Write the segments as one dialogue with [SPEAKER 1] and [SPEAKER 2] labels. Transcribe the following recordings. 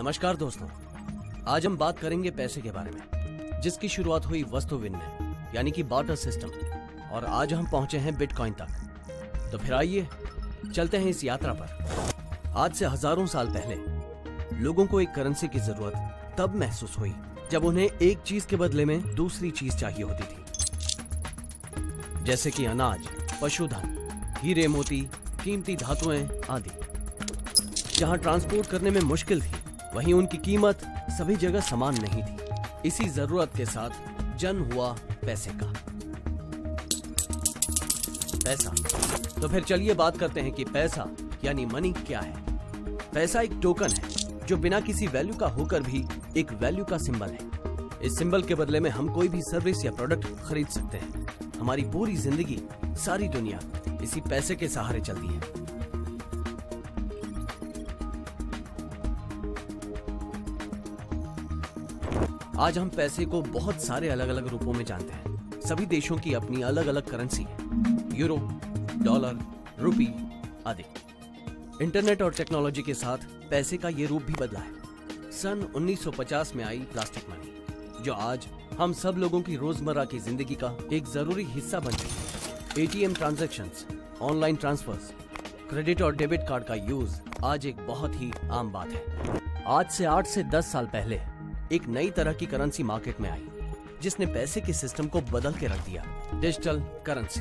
[SPEAKER 1] नमस्कार दोस्तों, आज हम बात करेंगे पैसे के बारे में, जिसकी शुरुआत हुई वस्तु विनिमय यानी कि बार्टर सिस्टम, और आज हम पहुंचे हैं बिटकॉइन तक। तो फिर आइए चलते हैं इस यात्रा पर। आज से हजारों साल पहले लोगों को एक करेंसी की जरूरत तब महसूस हुई जब उन्हें एक चीज के बदले में दूसरी चीज चाहिए होती थी, जैसे कि अनाज, पशुधन, हीरे मोती, कीमती धातुएं आदि। जहां ट्रांसपोर्ट करने में मुश्किल थी, वहीं उनकी कीमत सभी जगह समान नहीं थी। इसी जरूरत के साथ जन्म हुआ पैसे का। पैसा। तो फिर चलिए बात करते हैं कि पैसा यानी मनी क्या है। पैसा एक टोकन है जो बिना किसी वैल्यू का होकर भी एक वैल्यू का सिंबल है। इस सिंबल के बदले में हम कोई भी सर्विस या प्रोडक्ट खरीद सकते हैं। हमारी पूरी जिंदगी, सारी दुनिया इसी पैसे के सहारे चलती है। आज हम पैसे को बहुत सारे अलग अलग रूपों में जानते हैं। सभी देशों की अपनी अलग अलग करेंसी है, यूरो, डॉलर, रुपी आदि। इंटरनेट और टेक्नोलॉजी के साथ पैसे का ये रूप भी बदला है। सन 1950 में आई प्लास्टिक मनी, जो आज हम सब लोगों की रोजमर्रा की जिंदगी का एक जरूरी हिस्सा बन गई है। ATM transactions, online transfers, credit और डेबिट कार्ड का यूज आज एक बहुत ही आम बात है। आज से 8 से 10 साल पहले एक नई तरह की करेंसी मार्केट में आई, जिसने पैसे के सिस्टम को बदल के रख दिया। Digital currency.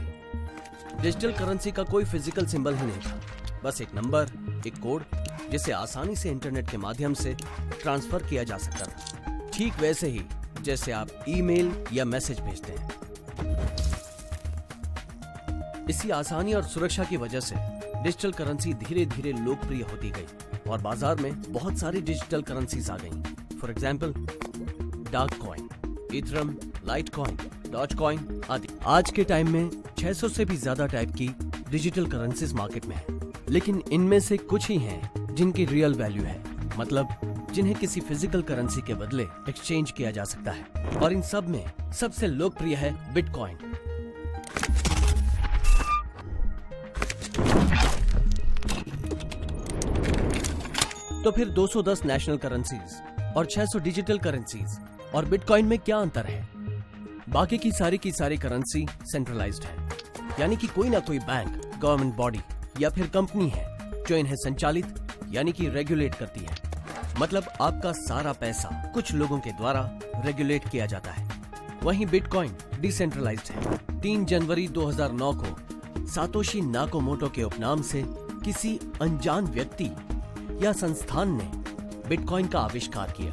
[SPEAKER 1] डिजिटल करेंसी का कोई फिजिकल सिंबल ही नहीं था, बस एक नंबर, एक कोड, जिसे आसानी से इंटरनेट के माध्यम से ट्रांसफर किया जा सकता था। ठीक वैसे ही जैसे आप ईमेल या मैसेज भेजते हैं। इसी आसानी और सुरक्षा की वजह से डिजिटल करेंसी धीरे धीरे लोकप्रिय होती गई और बाजार में बहुत सारी डिजिटल करेंसीज आ गईं। For example, dark coin, Ethereum, light coin, Doge coin आदि। आज के टाइम में 600 से भी ज्यादा टाइप की डिजिटल करेंसीज मार्केट में है, लेकिन इनमें से कुछ ही हैं जिनकी रियल वैल्यू है, मतलब जिन्हें किसी फिजिकल करेंसी के बदले एक्सचेंज किया जा सकता है। और इन सब में सबसे लोकप्रिय है बिटकॉइन। तो फिर 210 नेशनल करेंसीज और 600 डिजिटल करेंसीज और बिटकॉइन में क्या अंतर है? बाकी की सारी करेंसी सेंट्रलाइज्ड है, यानी कि कोई ना कोई बैंक, गवर्नमेंट बॉडी या फिर कंपनी है जो इन्हें संचालित यानी कि रेगुलेट करती है। मतलब आपका सारा पैसा कुछ लोगों के द्वारा रेगुलेट किया जाता है। वहीं बिटकॉइन डिसेंट्रलाइज्ड है। 3 जनवरी 2009 को सातोशी नाकामोटो के उपनाम से किसी अनजान व्यक्ति या संस्थान ने बिटकॉइन का आविष्कार किया।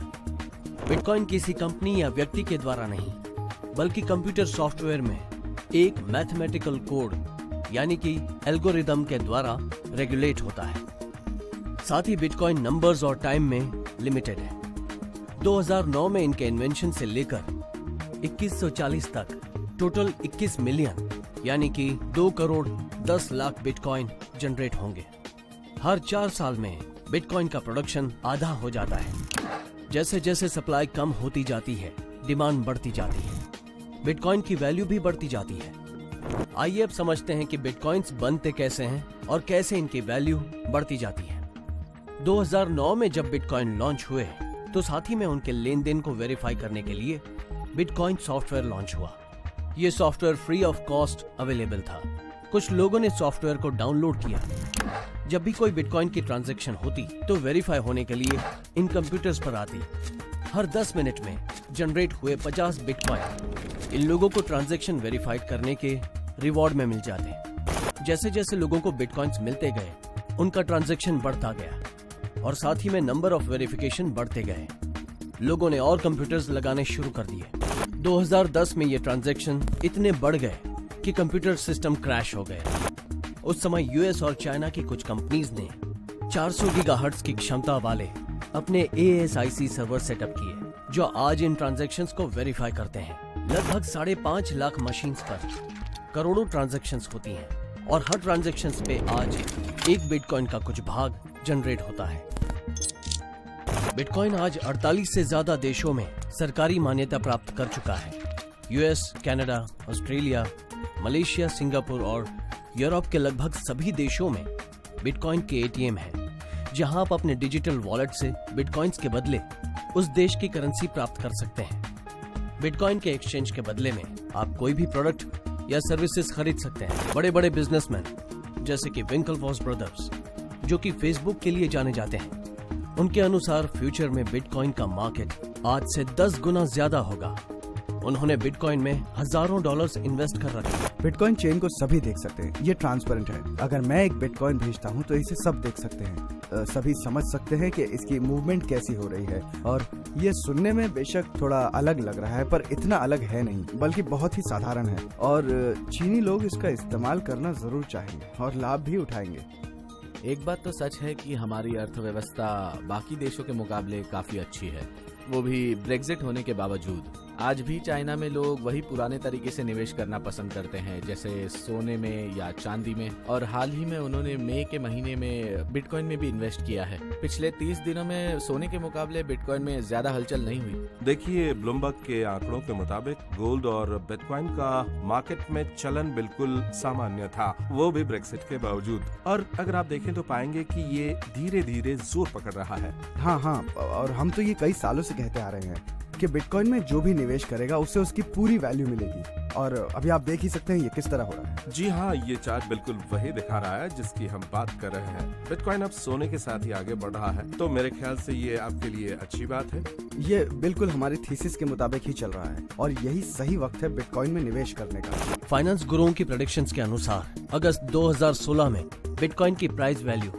[SPEAKER 1] बिटकॉइन किसी कंपनी या व्यक्ति के द्वारा नहीं, बल्कि कंप्यूटर सॉफ्टवेयर में एक मैथमेटिकल कोड यानी कि एल्गोरिदम के द्वारा रेगुलेट होता है। साथ ही बिटकॉइन नंबर्स और टाइम में लिमिटेड है। 2009 में इनके इन्वेंशन से लेकर 2140 तक टोटल 21 मिलियन यानी कि 2 करोड़ 10 लाख बिटकॉइन जनरेट होंगे। हर 4 साल में बिटकॉइन का प्रोडक्शन आधा हो जाता है। जैसे जैसे सप्लाई कम होती जाती है, डिमांड बढ़ती जाती है, बिटकॉइन की वैल्यू भी बढ़ती जाती है। आइए अब समझते हैं कि बिटकॉइंस बनते कैसे हैं और कैसे इनकी वैल्यू बढ़ती जाती है। 2009 में जब बिटकॉइन लॉन्च हुए तो साथ ही में उनके लेन देन को वेरीफाई करने के लिए बिटकॉइन सॉफ्टवेयर लॉन्च हुआ। ये software free of cost available था। कुछ लोगों ने सॉफ्टवेयर को डाउनलोड किया। जब भी कोई बिटकॉइन की ट्रांजैक्शन होती तो वेरीफाई होने के लिए इन कंप्यूटर्स पर आती। हर 10 मिनट में जनरेट हुए 50 बिटकॉइन इन लोगों को ट्रांजैक्शन वेरीफाइड करने के रिवॉर्ड में मिल जाते। जैसे जैसे लोगों को बिटकॉइंस मिलते गए, उनका ट्रांजैक्शन बढ़ता गया और साथ ही में नंबर ऑफ वेरिफिकेशन बढ़ते गए। लोगों ने और कंप्यूटर्स लगाने शुरू कर दिए। 2010 में ये ट्रांजैक्शन इतने बढ़ गए कि कंप्यूटर सिस्टम क्रैश हो गए। उस समय यूएस और चाइना की कुछ कंपनीज ने 400 गीगाहर्ट्ज की क्षमता वाले अपने ASIC सर्वर सेटअप किए, जो आज इन ट्रांजैक्शंस को वेरीफाई करते हैं। लगभग 5.5 लाख मशीन्स पर करोड़ों ट्रांजैक्शंस होती हैं और हर ट्रांजैक्शंस पे आज एक बिटकॉइन का कुछ भाग जनरेट होता है। बिटकॉइन आज 48 से ज्यादा देशों में सरकारी मान्यता प्राप्त कर चुका है। US, Canada, Australia, Malaysia, Singapore और यूरोप के लगभग सभी देशों में बिटकॉइन के ATM हैं, जहां आप अपने डिजिटल वॉलेट से बिटकॉइंस के बदले उस देश की करेंसी प्राप्त कर सकते हैं। बिटकॉइन के एक्सचेंज के बदले में आप कोई भी प्रोडक्ट या सर्विसेज खरीद सकते हैं। बड़े बड़े बिजनेसमैन जैसे कि विंकलवॉस ब्रदर्स, जो कि फेसबुक के लिए जाने जाते हैं, उनके अनुसार फ्यूचर में बिटकॉइन का मार्केट आज से 10 गुना ज्यादा होगा। उन्होंने बिटकॉइन में हजारों डॉलर्स इन्वेस्ट कर रखे हैं।
[SPEAKER 2] बिटकॉइन चेन को सभी देख सकते हैं, ये ट्रांसपेरेंट है। अगर मैं एक बिटकॉइन भेजता हूँ तो इसे सब देख सकते हैं, सभी समझ सकते हैं कि इसकी मूवमेंट कैसी हो रही है। और ये सुनने में बेशक थोड़ा अलग लग रहा है, पर इतना अलग है नहीं, बल्कि बहुत ही साधारण है। और चीनी लोग इसका इस्तेमाल करना जरूर चाहेंगे और लाभ भी उठाएंगे।
[SPEAKER 3] एक बात तो सच है कि हमारी अर्थव्यवस्था बाकी देशों के मुकाबले काफी अच्छी है, वो भी ब्रेग्जिट होने के बावजूद। आज भी चाइना में लोग वही पुराने तरीके से निवेश करना पसंद करते हैं, जैसे सोने में या चांदी में। और हाल ही में उन्होंने मई के महीने में बिटकॉइन में भी इन्वेस्ट किया है। पिछले 30 दिनों में सोने के मुकाबले बिटकॉइन में ज्यादा हलचल नहीं हुई।
[SPEAKER 4] देखिए, ब्लूमबर्ग के आंकड़ों के मुताबिक गोल्ड और बिटकॉइन का मार्केट में चलन बिल्कुल सामान्य था, वो भी ब्रेक्सिट के बावजूद। और अगर आप देखें तो पाएंगे कि ये धीरे धीरे जोर पकड़ रहा है।
[SPEAKER 2] हाँ, और हम तो ये कई सालों से कहते आ रहे हैं कि बिटकॉइन में जो भी निवेश करेगा उससे उसकी पूरी वैल्यू मिलेगी। और अभी आप देख ही सकते हैं ये किस तरह हो रहा है।
[SPEAKER 4] जी हाँ, ये चार्ट बिल्कुल वही दिखा रहा है जिसकी हम बात कर रहे हैं। बिटकॉइन अब सोने के साथ ही आगे बढ़ रहा है, तो मेरे ख्याल से ये आपके लिए अच्छी बात है।
[SPEAKER 2] ये बिल्कुल हमारी थीसिस के मुताबिक ही चल रहा है और यही सही वक्त है बिटकॉइन में निवेश करने का।
[SPEAKER 1] फाइनेंस गुरुओं की प्रेडिक्शंस के अनुसार अगस्त 2016 में बिटकॉइन की प्राइस वैल्यू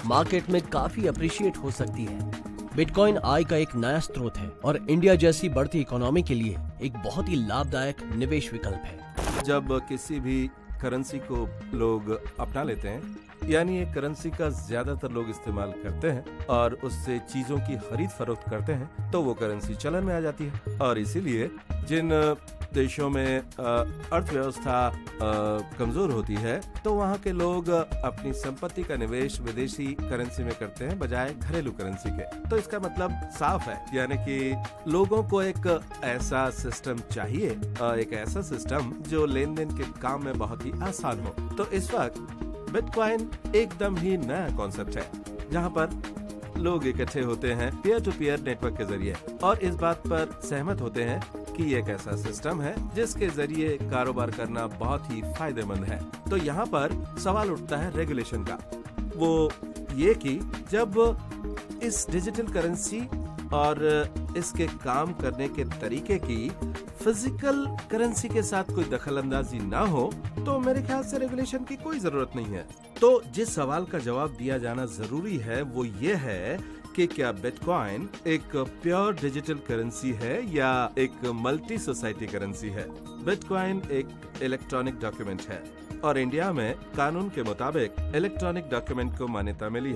[SPEAKER 1] मार्केट में काफी अप्रिशिएट हो सकती है। बिटकॉइन आय का एक नया स्रोत है और इंडिया जैसी बढ़ती इकोनॉमी के लिए एक बहुत ही लाभदायक निवेश विकल्प है।
[SPEAKER 4] जब किसी भी करेंसी को लोग अपना लेते हैं, यानी एक करेंसी का ज्यादातर लोग इस्तेमाल करते हैं और उससे चीजों की खरीद फरोख्त करते हैं, तो वो करेंसी चलन में आ जाती है। और इसीलिए जिन देशों में अर्थव्यवस्था कमजोर होती है, तो वहाँ के लोग अपनी संपत्ति का निवेश विदेशी करेंसी में करते हैं बजाय घरेलू करेंसी के। तो इसका मतलब साफ है, यानी कि लोगों को एक ऐसा सिस्टम चाहिए, एक ऐसा सिस्टम जो लेन देन के काम में बहुत ही आसान हो। तो इस वक्त बिटकॉइन एकदम ही नया कॉन्सेप्ट है, जहाँ पर लोग इकट्ठे होते हैं पीयर टू पीयर नेटवर्क के जरिए और इस बात पर सहमत होते हैं कि ये एक ऐसा सिस्टम है जिसके जरिए कारोबार करना बहुत ही फायदेमंद है। तो यहाँ पर सवाल उठता है रेगुलेशन का, वो ये कि जब इस डिजिटल करेंसी और इसके काम करने के तरीके की फिजिकल करेंसी के साथ कोई दखलंदाजी ना हो, तो मेरे ख्याल से रेगुलेशन की कोई जरूरत नहीं है। तो जिस सवाल का जवाब दिया जाना जरूरी है वो ये है कि क्या बिटकॉइन एक प्योर डिजिटल करेंसी है या एक मल्टी सोसाइटी करेंसी है। बिटकॉइन एक इलेक्ट्रॉनिक डॉक्यूमेंट है और इंडिया में कानून के मुताबिक इलेक्ट्रॉनिक डॉक्यूमेंट को मान्यता मिली है।